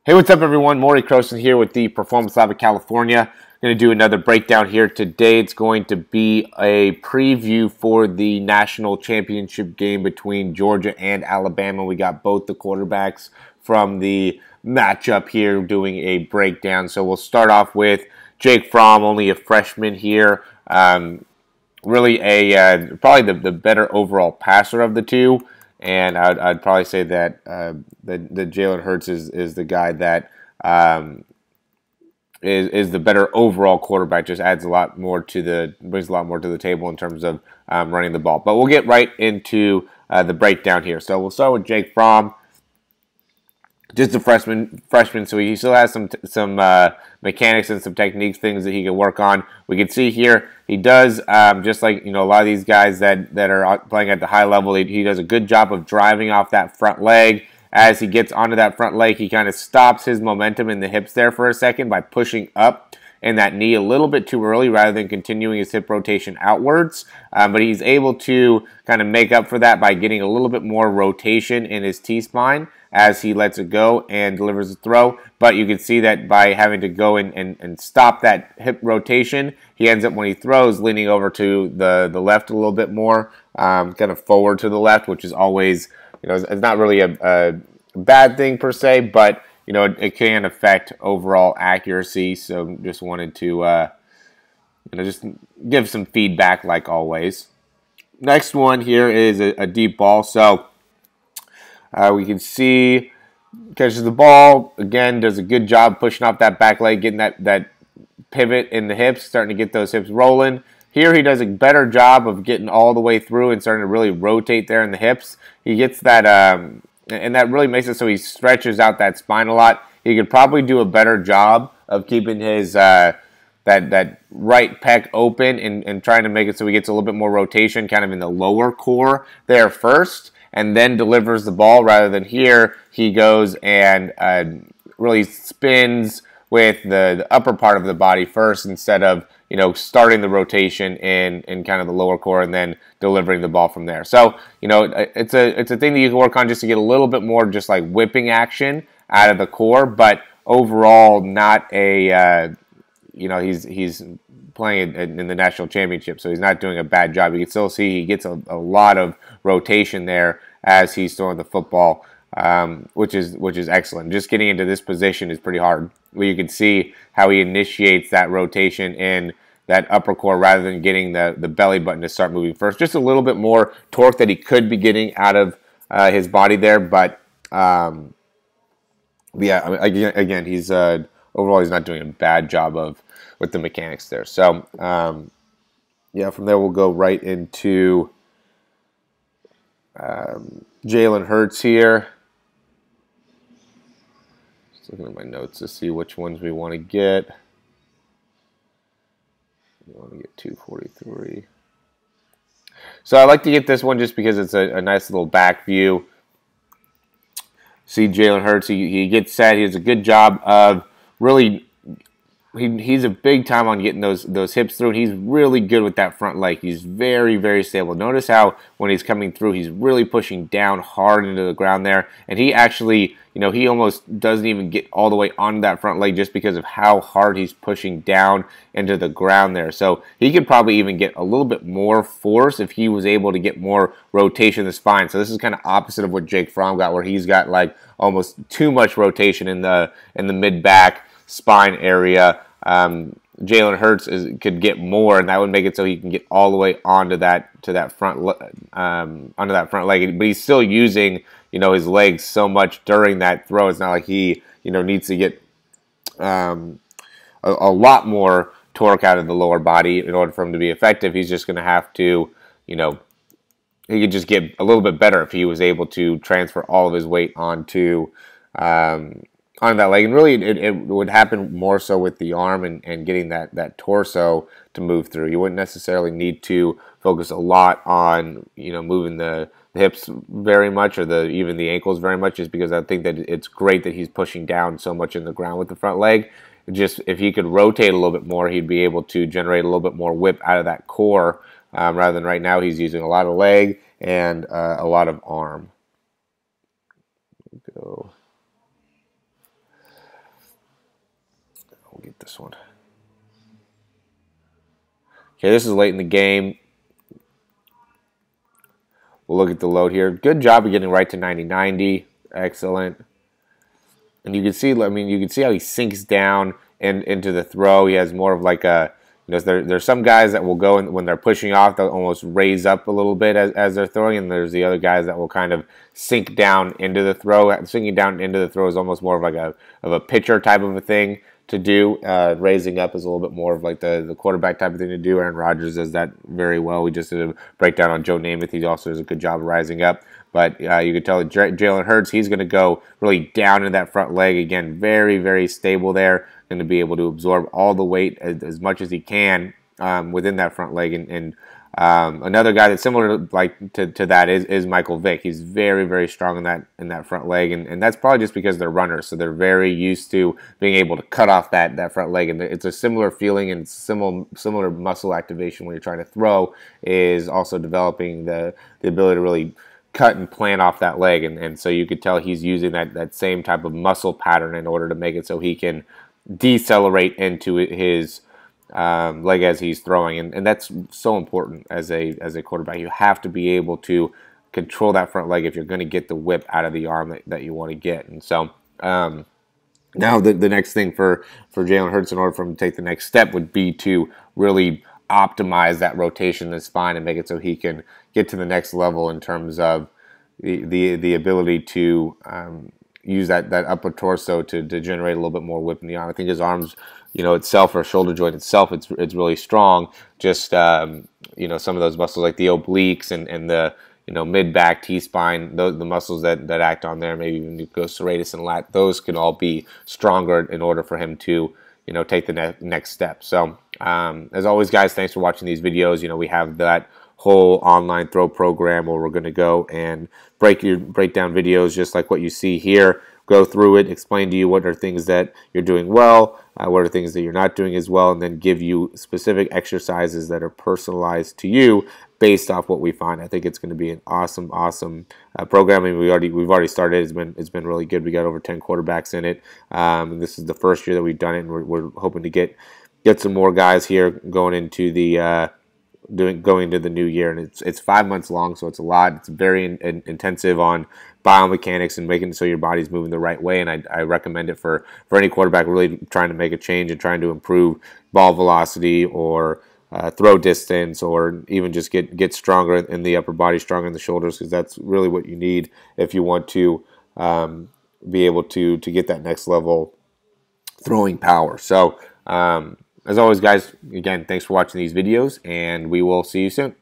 Hey, what's up, everyone? Maury Croson here with the Performance Lab of California. I'm going to do another breakdown here today. It's going to be a preview for the national championship game between Georgia and Alabama. We got both the quarterbacks from the matchup here doing a breakdown. So we'll start off with Jake Fromm, only a freshman here. Really probably the better overall passer of the two. And I'd probably say that that Jalen Hurts is the guy that is the better overall quarterback. Just adds a lot more brings a lot more to the table in terms of running the ball. But we'll get right into the breakdown here. So we'll start with Jake Fromm. Just a freshman, so he still has some mechanics and some techniques, things that he can work on. We can see here he does just like a lot of these guys that are playing at the high level. He does a good job of driving off that front leg. As he gets onto that front leg, he kind of stops his momentum in the hips there for a second by pushing up in that knee a little bit too early rather than continuing his hip rotation outwards. But he's able to kind of make up for that by getting a little bit more rotation in his T-spine as he lets it go and delivers the throw. But you can see that by having to go and stop that hip rotation, he ends up, when he throws, leaning over to the left a little bit more, kind of forward to the left, which is always, it's not really a bad thing per se, but it can affect overall accuracy. So just wanted to just give some feedback like always. Next one here is a deep ball. So we can see catches the ball again, does a good job pushing off that back leg, getting that pivot in the hips, starting to get those hips rolling. Here he does a better job of getting all the way through and starting to really rotate there in the hips. He gets that, and that really makes it so he stretches out that spine a lot. He could probably do a better job of keeping his that right pec open and trying to make it so he gets a little bit more rotation kind of in the lower core there first, and then delivers the ball, rather than here he goes and really spins with the upper part of the body first instead of starting the rotation in kind of the lower core and then delivering the ball from there. So it's a thing that you can work on just to get a little bit more just like whipping action out of the core, but overall not a he's playing in the national championship, so he's not doing a bad job. You can still see he gets a lot of rotation there as he's throwing the football, which is excellent. Just getting into this position is pretty hard. Where you can see how he initiates that rotation in that upper core rather than getting the belly button to start moving first. Just a little bit more torque that he could be getting out of his body there, but yeah, again, he's overall he's not doing a bad job with the mechanics there. So yeah, from there we'll go right into Jalen Hurts here. Just looking at my notes to see which ones we want to get. We want to get 243. So I like to get this one just because it's a nice little back view. See Jalen Hurts, he gets set. He does a good job of really. He's a big time on getting those hips through, and he's really good with that front leg. He's very, very stable. Notice how when he's coming through, he's really pushing down hard into the ground there, and he actually, he almost doesn't even get all the way onto that front leg just because of how hard he's pushing down into the ground there. So he could probably even get a little bit more force if he was able to get more rotation in the spine. So this is kind of opposite of what Jake Fromm got, where he's got like almost too much rotation in the mid-back spine area. Jalen Hurts could get more, and that would make it so he can get all the way onto that front leg. But he's still using his legs so much during that throw. It's not like he needs to get a lot more torque out of the lower body in order for him to be effective. He's just going to have to he could just get a little bit better if he was able to transfer all of his weight onto that leg. And really it would happen more so with the arm and getting that torso to move through. You wouldn't necessarily need to focus a lot on moving the hips very much, or even the ankles very much, just because I think that it's great that he's pushing down so much in the ground with the front leg. Just if he could rotate a little bit more, he'd be able to generate a little bit more whip out of that core, rather than right now he's using a lot of leg and a lot of arm. Go. get this one. Okay, this is late in the game. We'll look at the load here. Good job of getting right to 90-90. Excellent. And you can see, I mean, you can see how he sinks down and into the throw. He has more of like a, you know, there's some guys that will go in, when they're pushing off, they'll almost raise up a little bit as they're throwing, and there's the other guys that will kind of sink down into the throw. Sinking down into the throw is almost more of like a pitcher type of a thing to do. Raising up is a little bit more of like the quarterback type of thing to do. Aaron Rodgers does that very well. We just did a breakdown on Joe Namath. He also does a good job of rising up. But you can tell Jalen Hurts, he's going to go really down in that front leg. Again, very, very stable there. Going to be able to absorb all the weight as much as he can within that front leg. And another guy that's similar to that is Michael Vick. He's very, very strong in that front leg. And that's probably just because they're runners. So they're very used to being able to cut off that front leg. And it's a similar feeling and similar muscle activation when you're trying to throw, is also developing the ability to really cut and plant off that leg, and so you could tell he's using that same type of muscle pattern in order to make it so he can decelerate into his leg as he's throwing, and that's so important as a quarterback. You have to be able to control that front leg if you're going to get the whip out of the arm that you want to get. And so now the next thing for Jalen Hurts, in order for him to take the next step, would be to really optimize that rotation in the spine and make it so he can get to the next level in terms of the ability to use that upper torso to generate a little bit more whip in the arm. I think his arms, you know, itself, or shoulder joint itself, it's really strong. Just you know, some of those muscles like the obliques and the, you know, mid-back, T-spine, the muscles that act on there, maybe even go serratus and lat, those can all be stronger in order for him to, you know, take the next step. So as always, guys, thanks for watching these videos. You know, we have that whole online throw program where we're going to go and break down videos just like what you see here, go through it, explain to you what are things that you're doing well, what are things that you're not doing as well, and then give you specific exercises that are personalized to you based off what we find. I think it's going to be an awesome program. I mean, we've already started. It's been really good. We got over 10 quarterbacks in it. And this is the first year that we've done it, and we're hoping to get some more guys here going into the new year. And it's 5 months long, so it's a lot. It's very intensive on biomechanics and making it so your body's moving the right way. And I recommend it for any quarterback really trying to make a change and trying to improve ball velocity or throw distance, or even just get stronger in the upper body, stronger in the shoulders, because that's really what you need if you want to be able to get that next level throwing power. So as always, guys, again, thanks for watching these videos, and we will see you soon.